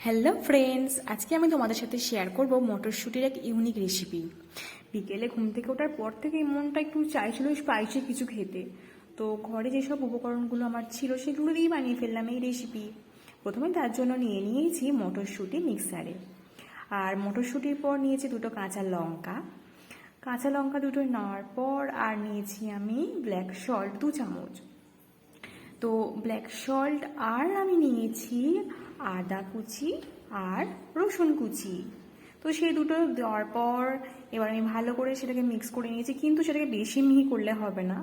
Hello friends, আজকে আমি তোমাদের সাথে শেয়ার করব মটরশুঁটির এক ইউনিক রেসিপি। বিকেলে ঘুম থেকে ওঠার পর থেকে মনটা একটু চাইছিল স্পাইসি কিছু খেতে। তো ঘরে যেসব উপকরণগুলো আমার ছিল সেগুলো দিয়েই বানিয়ে ফেললাম এই রেসিপি। প্রথমে তার জন্য নিয়েছি মটরশুঁটি মিক্সারে। আর মটরশুঁটির পর নিয়েছি দুটো কাঁচা লঙ্কা দুটো নেওয়ার পর আর নিয়েছি আমি ব্ল্যাক সল্ট 2 চামচ। তো ব্ল্যাক সল্ট আর আমি নিয়েছি আদা কুচি আর রসুন কুচি। তো সেই দুটো দেওয়ার পর এবার আমি ভালো করে সেটাকে মিক্স করে নিয়েছি, কিন্তু সেটাকে বেশি মিহি করলে হবে না।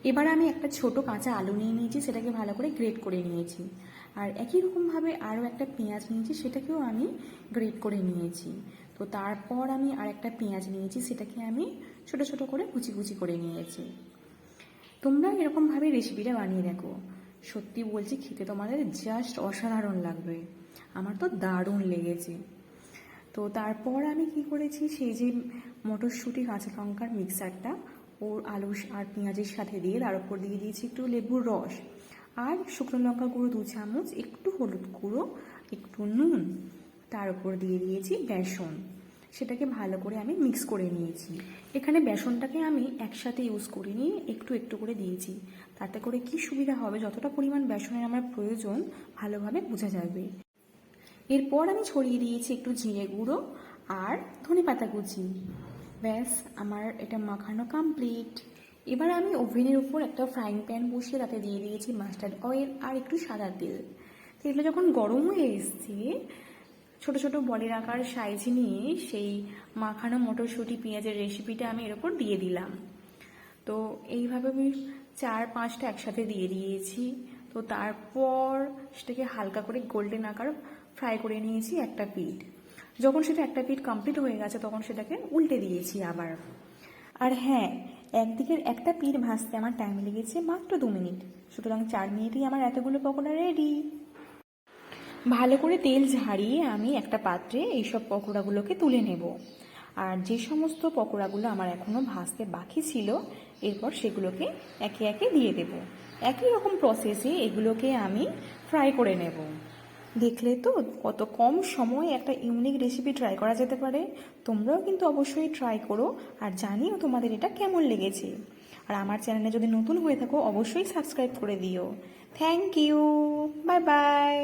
এবার আমি একটা ছোট কাঁচা আলু নিয়ে নিয়েছি, সেটাকে ভালো করে গ্রেট করে নিয়েছি। আর একই রকমভাবে আরও একটা পেঁয়াজ নিয়েছি, সেটাকেও আমি গ্রেট করে নিয়েছি। তো তারপর আমি আর একটা পেঁয়াজ নিয়েছি, সেটাকে আমি ছোট ছোট করে কুচি কুচি করে নিয়েছি। তোমরা এরকমভাবে রেসিপিটা বানিয়ে দেখো, সত্যি বলছি খেতে তোমাদের জাস্ট অসাধারণ লাগবে। আমার তো দারুণ লেগেছে। তো তারপর আমি কি করেছি, সেই যে মটরশুঁটি কাঁচা লঙ্কার মিক্সারটা ওর আলু আর পেঁয়াজের সাথে দিয়ে তার উপর দিয়ে দিয়েছি একটু লেবুর রস আর শুকনো লঙ্কা গুঁড়ো 2 চামচ, একটু হলুদ গুঁড়ো, একটু নুন, তার উপর দিয়ে দিয়েছি বেসন। সেটাকে ভালো করে আমি মিক্স করে নিয়েছি। এখানে বেসনটাকে আমি একসাথে ইউজ করিনি, একটু একটু করে দিয়েছি। তাতে করে কি সুবিধা হবে, যতটা পরিমাণ বেসনের আমার প্রয়োজন ভালোভাবে বোঝা যাবে। এরপর আমি ছড়িয়ে দিয়েছি একটু জিরে গুঁড়ো আর ধনেপাতা কুচি। ব্যাস, আমার এটা মাখানো কমপ্লিট। এবার আমি ওভেনের উপর একটা ফ্রাইং প্যান বসিয়ে তাতে দিয়ে দিয়েছি মাস্টার্ড অয়েল আর একটু সাদা তেল। তেলটা যখন গরম হয়ে এসছে, ছোট ছোট বলের আকার সাইজ নিয়ে সেই মাখানো মটরশুঁটি পেঁয়াজের রেসিপিটা আমি এর উপর দিয়ে দিলাম। তো এইভাবে আমি 4-5টা একসাথে দিয়ে দিয়েছি। তো তারপর সেটাকে হালকা করে গোল্ডেন আকার ফ্রাই করে নিয়েছি একটা পিঠ। যখন সেটা একটা পিঠ কমপ্লিট হয়ে গেছে তখন সেটাকে উল্টে দিয়েছি আবার। আর হ্যাঁ, একদিকের একটা পিঠ ভাজতে আমার টাইম লেগেছে মাত্র 2 মিনিট। সুতরাং 4 মিনিটেই আমার এতগুলো পকোড়া রেডি। ভালো করে তেল ঝাড়িয়ে আমি একটা পাত্রে এইসব পকোড়াগুলোকে তুলে নেব। আর যে সমস্ত পকোড়াগুলো আমার এখনও ভাজতে বাকি ছিল, এরপর সেগুলোকে একে একে দিয়ে দেব। একই রকম প্রসেসে এগুলোকে আমি ফ্রাই করে নেব। দেখলে তো কত কম সময়ে একটা ইউনিক রেসিপি ট্রাই করা যেতে পারে। তোমরাও কিন্তু অবশ্যই ট্রাই করো আর জানিও তোমাদের এটা কেমন লেগেছে। আর আমার চ্যানেলে যদি নতুন হয়ে থাকো অবশ্যই সাবস্ক্রাইব করে দিও। Thank you, bye by.